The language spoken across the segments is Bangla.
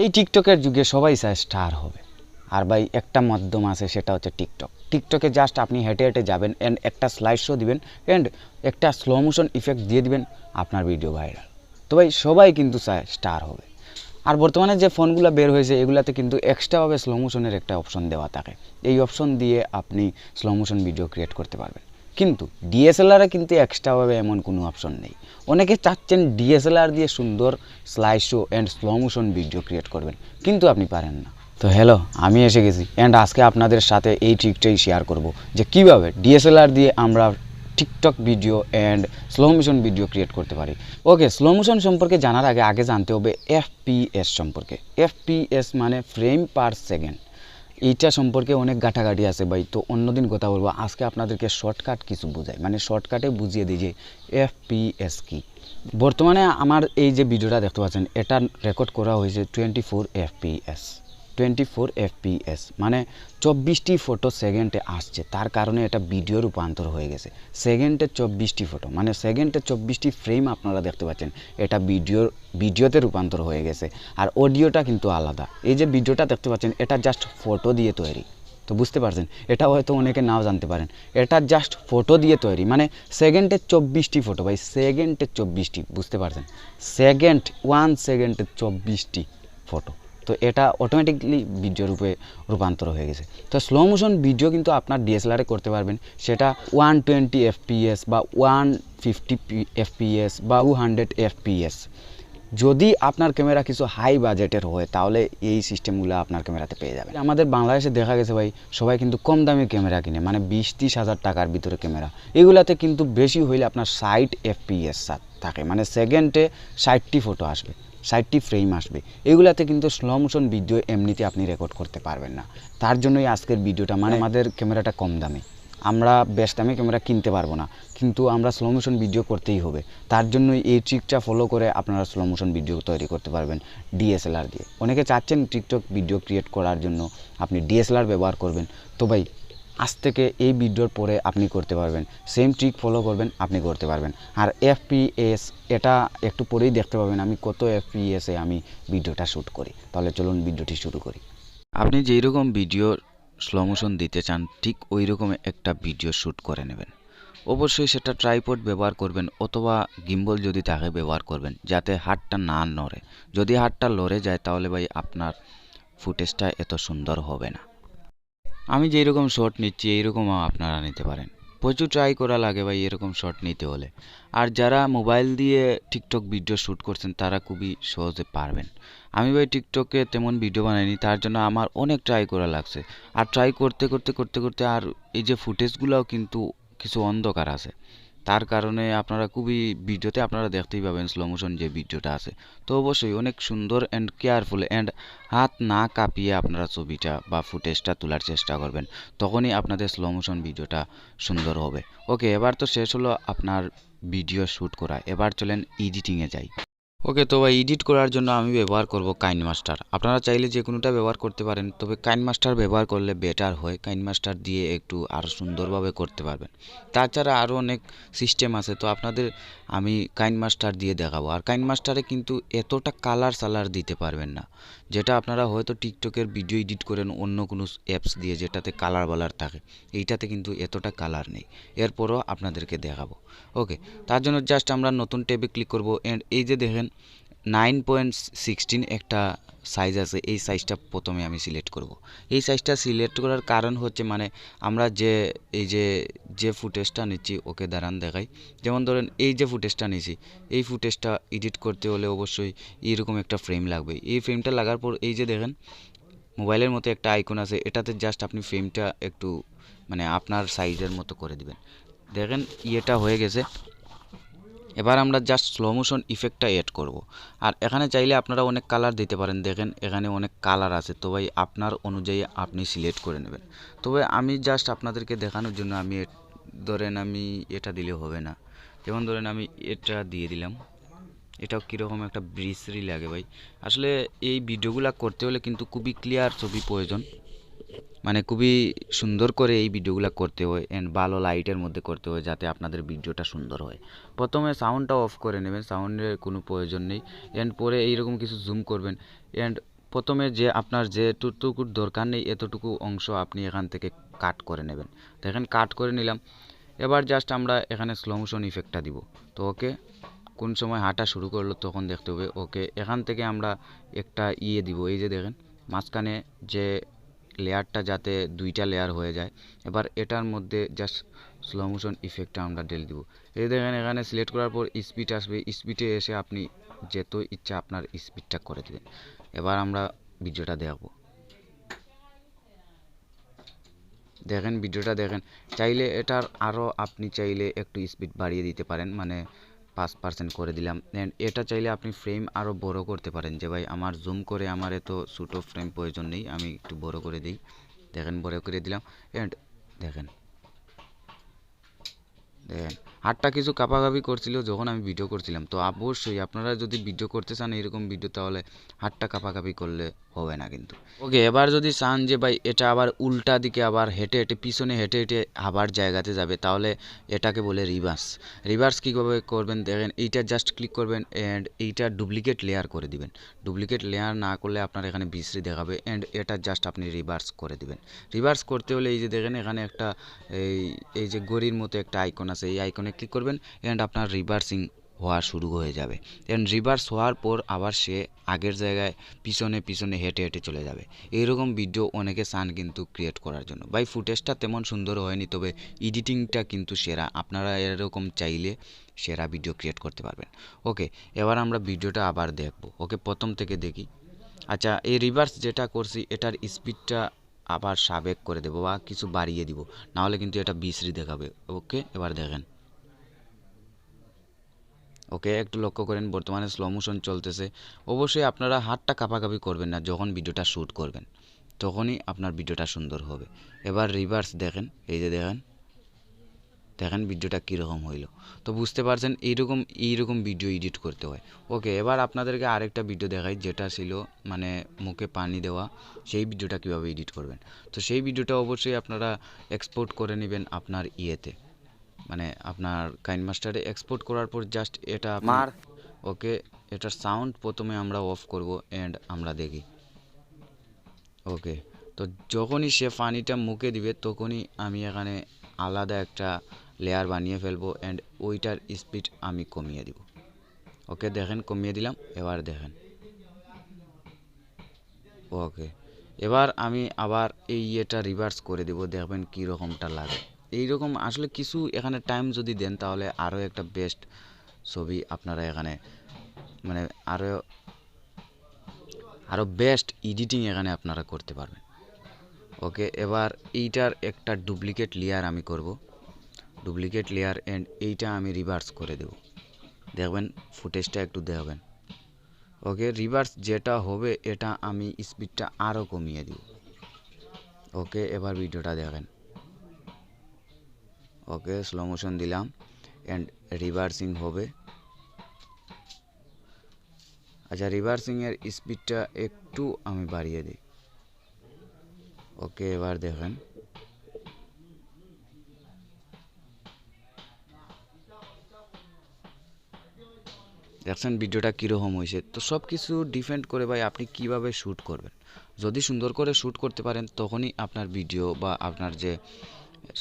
এই টিকটকের যুগে সবাই চায় স্টার হবে। আর ভাই একটা মাধ্যম আছে, সেটা হচ্ছে টিকটক। টিকটকে জাস্ট আপনি হেঁটে হেঁটে যাবেন অ্যান্ড একটা স্লাইড শো দিবেন অ্যান্ড একটা স্লো মোশন ইফেক্ট দিয়ে দিবেন, আপনার ভিডিও ভাইরাল। তো ভাই সবাই কিন্তু চায় স্টার হবে। আর বর্তমানে যে ফোনগুলো বের হয়েছে এগুলাতে কিন্তু এক্সট্রাভাবে স্লো মোশনের একটা অপশন দেওয়া থাকে। এই অপশন দিয়ে আপনি স্লো মোশন ভিডিও ক্রিয়েট করতে পারবেন। কিন্তু ডিএসএলআরে কিন্তু এক্সট্রাভাবে এমন কোনো অপশন নেই। অনেকে চাচ্ছেন ডিএসএলআর দিয়ে সুন্দর slide show and slow motion video create করবেন, কিন্তু আপনি পারেন না। তো হ্যালো, আমি এসে গেছি অ্যান্ড আজকে আপনাদের সাথে এই ট্রিকটাই শেয়ার করব যে কীভাবে ডিএসএলআর দিয়ে আমরা TikTok video and slow motion video create করতে পারি। ওকে, স্লো মোশন সম্পর্কে জানার আগে জানতে হবে এফপিএস সম্পর্কে। এফপিএস মানে ফ্রেম পার সেকেন্ড। এইটা সম্পর্কে অনেক ঘাটাঘাটি আছে ভাই, তো অন্যদিন কথা বলবো। আজকে আপনাদেরকে শর্টকাট কিছু বোঝাই, মানে শর্টকাটে বুঝিয়ে দিই যে এফপিএস কি। বর্তমানে আমার এই যে ভিডিওটা দেখতে পাচ্ছেন, এটা রেকর্ড করা হয়েছে 24 এফপিএস। 24 এফপিএস মানে 24টি ফটো সেকেন্ডে আসছে, তার কারণে এটা ভিডিও রূপান্তর হয়ে গেছে। সেকেন্ডে 24টি ফটো মানে সেকেন্ডে 24টি ফ্রেম আপনারা দেখতে পাচ্ছেন, এটা ভিডিওতে রূপান্তর হয়ে গেছে। আর অডিওটা কিন্তু আলাদা। এই যে ভিডিওটা দেখতে পাচ্ছেন, এটা জাস্ট ফটো দিয়ে তৈরি। তো বুঝতে পারছেন, এটা হয়তো অনেকে নাও জানতে পারেন, এটা জাস্ট ফটো দিয়ে তৈরি। মানে সেকেন্ডে 24টি ফটো ভাই, সেকেন্ডে 24টি, বুঝতে পারছেন? সেকেন্ড 1 সেকেন্ডে 24টি ফটো। তো এটা অটোমেটিকলি ভিডিও রূপে রূপান্তর হয়ে গেছে। তো স্লো মোশন ভিডিও কিন্তু আপনার ডিএসএলআরে করতে পারবেন, সেটা 120 এফপিএস বা 150 এফপিএস বা 200 এফপিএস। যদি আপনার ক্যামেরা কিছু হাই বাজেটের হয় তাহলে এই সিস্টেমগুলো আপনার ক্যামেরাতে পেয়ে যাবেন। আমাদের বাংলাদেশে দেখা গেছে ভাই, সবাই কিন্তু কম দামি ক্যামেরা কিনে, মানে 20-30 হাজার টাকার ভিতরে ক্যামেরা। এগুলাতে কিন্তু বেশি হইলে আপনার 60 এফপিএস থাকে, মানে সেকেন্ডে 60টি ফটো আসবে, 60টি ফ্রেম আসবে। এগুলাতে কিন্তু স্লো মোশন ভিডিও এমনিতে আপনি রেকর্ড করতে পারবেন না। তার জন্যই আজকের ভিডিওটা, মানে আমাদের ক্যামেরাটা কম দামি, আমরা বেশ দামি ক্যামেরা কিনতে পারবো না, কিন্তু আমরা স্লো মোশন ভিডিও করতেই হবে। তার জন্যই এই ট্রিকটা ফলো করে আপনারা স্লো মোশন ভিডিও তৈরি করতে পারবেন ডিএসএলআর দিয়ে। অনেকে চাচ্ছেন টিকটক ভিডিও ক্রিয়েট করার জন্য আপনি ডিএসএলআর ব্যবহার করবেন। তো ভাই, আজ থেকে এই ভিডিওর পরে আপনি করতে পারবেন, সেম ট্রিক ফলো করবেন, আপনি করতে পারবেন। আর এফপিএস এটা একটু পরেই দেখতে পাবেন আমি কত এফপিএসে আমি ভিডিওটা শ্যুট করি। তাহলে চলুন ভিডিওটি শুরু করি। আপনি যেই রকম ভিডিও স্লো মোশন দিতে চান, ঠিক ওই রকম একটা ভিডিও শ্যুট করে নেবেন। অবশ্যই সেটা ট্রাইপড ব্যবহার করবেন অথবা গিম্বল যদি থাকে ব্যবহার করবেন, যাতে হাতটা না নড়ে। যদি হাতটা লড়ে যায় তাহলে ভাই আপনার ফুটেজটা এত সুন্দর হবে না। আমি যেই রকম শট নিচ্ছি এইরকমও আপনারা নিতে পারেন। প্রচুর ট্রাই করা লাগে ভাই এরকম শট নিতে হলে। আর যারা মোবাইল দিয়ে টিকটক ভিডিও শ্যুট করছেন তারা খুবই সহজে পারবেন। আমি ভাই টিকটকে তেমন ভিডিও বানাইনি, তার জন্য আমার অনেক ট্রাই করা লাগছে। আর ট্রাই করতে করতে করতে করতে আর এই যে ফুটেজগুলোও কিন্তু কিছু অন্ধকার আছে, তার কারণে আপনারা খুবই ভিডিওতে আপনারা দেখতেই পাবেন স্লো মোশন যে ভিডিওটা আছে। তো অবশ্যই অনেক সুন্দর অ্যান্ড কেয়ারফুল অ্যান্ড হাত না কাঁপিয়ে আপনারা ছবিটা বা ফুটেজটা তোলার চেষ্টা করবেন, তখনই আপনাদের স্লো মোশন ভিডিওটা সুন্দর হবে। ওকে, এবার তো শেষ হলো আপনার ভিডিও শ্যুট করা, এবার চলেন এডিটিংয়ে যাই। ওকে, তো ভাই এডিট করার জন্য আমি ব্যবহার করব কাইনমাস্টার। আপনারা চাইলে যে কোনোটা ব্যবহার করতে পারেন, তবে কাইনমাস্টার ব্যবহার করলে বেটার হয়। কাইনমাস্টার দিয়ে একটু আরও সুন্দরভাবে করতে পারবেন। তাছাড়া আরও অনেক সিস্টেম আছে, তো আপনাদের আমি কাইনমাস্টার দিয়ে দেখাবো। আর কাইনমাস্টারে কিন্তু এতটা কালার সালার দিতে পারবেন না, যেটা আপনারা হয়তো টিকটকের ভিডিও এডিট করেন অন্য কোনো অ্যাপস দিয়ে যেটাতে কালার বালার থাকে। এইটাতে কিন্তু এতটা কালার নেই, এরপরও আপনাদেরকে দেখাবো। ওকে, তার জন্য জাস্ট আমরা নতুন ট্যাবে ক্লিক করব অ্যান্ড এই যে দেখেন 9.16 একটা সাইজ আছে, এই সাইজটা প্রথমে আমি সিলেক্ট করব। এই সাইজটা সিলেক্ট করার কারণ হচ্ছে, মানে আমরা এই যে ফুটেজটা নিচ্ছি, ওকে দাঁড়ান দেখাই। যেমন ধরেন এই যে ফুটেজটা নিছি, এই ফুটেজটা এডিট করতে হলে অবশ্যই এইরকম একটা ফ্রেম লাগবে। এই ফ্রেমটা লাগার পর এই যে দেখেন মোবাইলের মতো একটা আইকন আছে, এটাতে জাস্ট আপনি ফ্রেমটা একটু মানে আপনার সাইজের মতো করে দিবেন। দেখেন ইয়েটা হয়ে গেছে। এবার আমরা জাস্ট স্লো মোশন ইফেক্টটা অ্যাড করব। আর এখানে চাইলে আপনারা অনেক কালার দিতে পারেন, দেখেন এখানে অনেক কালার আছে, তো ভাই আপনার অনুযায়ী আপনি সিলেক্ট করে নেবেন। তবে আমি জাস্ট আপনাদেরকে দেখানোর জন্য আমি ধরেন আমি এটা দিলে হবে না, যেমন ধরেন আমি এটা দিয়ে দিলাম। এটাও কীরকম একটা ব্রিসরি লাগে ভাই। আসলে এই ভিডিওগুলো করতে হলে কিন্তু খুবই ক্লিয়ার ছবি প্রয়োজন, মানে খুবই সুন্দর করে এই ভিডিওগুলো করতে হয় অ্যান্ড ভালো লাইটের মধ্যে করতে হয়, যাতে আপনাদের ভিডিওটা সুন্দর হয়। প্রথমে সাউন্ডটা অফ করে নেবেন, সাউন্ডের কোনো প্রয়োজন নেই। অ্যান্ড পরে এইরকম কিছু জুম করবেন অ্যান্ড প্রথমে যে আপনার যেটুকুর দরকার নেই এতটুকু অংশ আপনি এখান থেকে কাট করে নেবেন। দেখেন কাট করে নিলাম। এবার জাস্ট আমরা এখানে স্লো মোশন ইফেক্টটা দিব। তো ওকে, কোন সময় হাঁটা শুরু করলো তখন দেখতে হবে। ওকে, এখান থেকে আমরা একটা দিব, এই যে দেখেন মাঝখানে যে লেয়ারটা যাতে দুইটা লেয়ার হয়ে যায়। এবার এটার মধ্যে জাস্ট স্লো মোশন ইফেক্টটা আমরা ঢেলে দিব। এই দেখেন এখানে সিলেক্ট করার পর স্পিড আসবে, স্পিডে এসে আপনি যেত ইচ্ছা আপনার স্পিডটা করে দেবেন। এবার আমরা ভিডিওটা দেখব। দেখেন ভিডিওটা দেখেন, চাইলে এটার আরও আপনি চাইলে একটু স্পিড বাড়িয়ে দিতে পারেন, মানে 5% করে দিলাম। অ্যান্ড এটা চাইলে আপনি ফ্রেম আরও বড় করতে পারেন, যে ভাই আমার জুম করে আমার এত ছোটো ফ্রেম প্রয়োজন নেই, আমি একটু বড় করে দিই। দেখেন বড় করে দিলাম। অ্যান্ড দেখেন দেখেন হাতটা কিছু কাঁপাকাঁপি করছিল যখন আমি ভিডিও করছিলাম। তো অবশ্যই আপনারা যদি ভিডিও করতে চান এরকম ভিডিও, তাহলে হাতটা কাঁপাকাঁপি করলে হবে না কিন্তু। ওকে, এবার যদি চান যে ভাই এটা আবার উল্টা দিকে আবার হেঁটে হেঁটে পিছনে হেঁটে হেঁটে আবার জায়গাতে যাবে, তাহলে এটাকে বলে রিভার্স। রিভার্স কীভাবে করবেন দেখেন, এইটা জাস্ট ক্লিক করবেন অ্যান্ড এইটা ডুপ্লিকেট লেয়ার করে দিবেন। ডুপ্লিকেট লেয়ার না করলে আপনার এখানে বিশ্রী দেখাবে, অ্যান্ড এটা জাস্ট আপনি রিভার্স করে দিবেন। রিভার্স করতে হলে এই যে দেখেন এখানে একটা এই যে গড়ির মতো একটা আইকন আছে, এই আইকনে ক্লিক করবেন অ্যান্ড আপনার রিভার্সিং হওয়া শুরু হয়ে যাবে। অ্যান্ড রিভার্স হওয়ার পর আবার সে আগের জায়গায় পিছনে পিছনে হেঁটে হেঁটে চলে যাবে। এইরকম ভিডিও অনেকে চান কিন্তু ক্রিয়েট করার জন্য। ভাই ফুটেজটা তেমন সুন্দর হয়নি, তবে এডিটিংটা কিন্তু সেরা। আপনারা এরকম চাইলে সেরা ভিডিও ক্রিয়েট করতে পারবেন। ওকে, এবার আমরা ভিডিওটা আবার দেখব। ওকে, প্রথম থেকে দেখি। আচ্ছা, এই রিভার্স যেটা করছি এটার স্পিডটা আবার সাবেক করে দেবো বা কিছু বাড়িয়ে দিব, নাহলে কিন্তু এটা বিশ্রী দেখাবে। ওকে, এবার দেখেন। ওকে, একটু লক্ষ্য করেন বর্তমানে স্লো মোশন চলতেছে। অবশ্যই আপনারা হাতটা কাঁপাকাঁপি করবেন না যখন ভিডিওটা শ্যুট করবেন, তখনই আপনার ভিডিওটা সুন্দর হবে। এবার রিভার্স দেখেন, এই যে দেখেন দেখেন ভিডিওটা কীরকম হইলো। তো বুঝতে পারছেন এইরকম ভিডিও এডিট করতে হয়। ওকে, এবার আপনাদেরকে আরেকটা ভিডিও দেখাই, যেটা ছিল মানে মুখে পানি দেওয়া, সেই ভিডিওটা কীভাবে এডিট করবেন। তো সেই ভিডিওটা অবশ্যই আপনারা এক্সপোর্ট করে নেবেন আপনার ইয়েতে, মানে আপনার কাইনমাস্টারে এক্সপোর্ট করার পর জাস্ট এটা আমার ওকে, এটার সাউন্ড প্রথমে আমরা অফ করব অ্যান্ড আমরা দেখি। ওকে, তো যখনই সে পানিটা মুখে দিবে তখনই আমি এখানে আলাদা একটা লেয়ার বানিয়ে ফেলবো অ্যান্ড ওইটার স্পিড আমি কমিয়ে দিব। ওকে, দেখেন কমিয়ে দিলাম। এবার দেখেন। ওকে, এবার আমি আবার এই ইয়েটা রিভার্স করে দেব, দেখবেন কীরকমটা লাগে। এইরকম আসলে কিছু এখানে টাইম যদি দেন তাহলে আরও একটা বেস্ট ছবি আপনারা এখানে মানে আরও বেস্ট এডিটিং এখানে আপনারা করতে পারবেন। ওকে, এবার এইটার একটা ডুপ্লিকেট লেয়ার আমি করব, ডুপ্লিকেট লেয়ার অ্যান্ড এইটা আমি রিভার্স করে দেব। দেখবেন ফুটেজটা একটু দেখবেন। ওকে, রিভার্স যেটা হবে এটা আমি স্পিডটা আরও কমিয়ে দিব। ওকে, এবার ভিডিওটা দেখেন। ওকে, স্লো মোশন দিলাম অ্যান্ড রিভার্সিং হবে। আচ্ছা, রিভার্সিংয়ের স্পিডটা একটু আমি বাড়িয়ে দিই। ওকে, এবার দেখেন। দেখছেন ভিডিওটা কীরকম হয়েছে। তো সব কিছু ডিপেন্ড করে ভাই আপনি কিভাবে শ্যুট করবেন। যদি সুন্দর করে শ্যুট করতে পারেন তখনই আপনার ভিডিও বা আপনার যে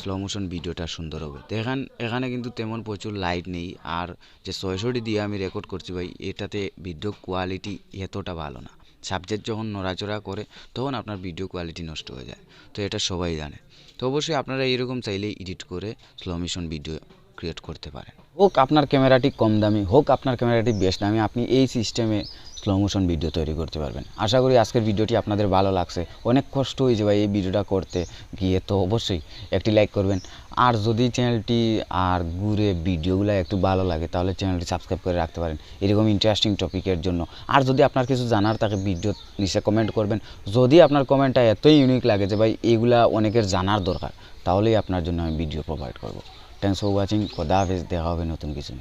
স্লো মোশন ভিডিওটা সুন্দর হবে। দেখেন এখানে কিন্তু তেমন প্রচুর লাইট নেই, আর যে 660 দিয়ে আমি রেকর্ড করছি ভাই, এটাতে ভিডিও কোয়ালিটি এতটা ভালো না। সাবজেক্ট যখন নড়াচড়া করে তখন আপনার ভিডিও কোয়ালিটি নষ্ট হয়ে যায়, তো এটা সবাই জানে। তো অবশ্যই আপনারা এইরকম চাইলেই এডিট করে স্লো মোশন ভিডিও ক্রিয়েট করতে পারেন। হোক আপনার ক্যামেরাটি কম দামি, হোক আপনার ক্যামেরাটি বেশ দামি, আপনি এই সিস্টেমে স্লো মোশন ভিডিও তৈরি করতে পারবেন। আশা করি আজকের ভিডিওটি আপনাদের ভালো লাগছে। অনেক কষ্ট হয়েছে ভাই এই ভিডিওটা করতে গিয়ে, তো অবশ্যই একটি লাইক করবেন। আর যদি চ্যানেলটি আর ঘুরে ভিডিওগুলো একটু ভালো লাগে তাহলে চ্যানেলটি সাবস্ক্রাইব করে রাখতে পারেন এরকম ইন্টারেস্টিং টপিকের জন্য। আর যদি আপনার কিছু জানার থাকে ভিডিও নিচে কমেন্ট করবেন। যদি আপনার কমেন্টটা এতই ইউনিক লাগে যে ভাই এগুলা অনেকের জানার দরকার, তাহলেই আপনার জন্য আমি ভিডিও প্রোভাইড করব। Thanks for watching. খোদা হাফেজ, দেখা হবে নতুন কিছু।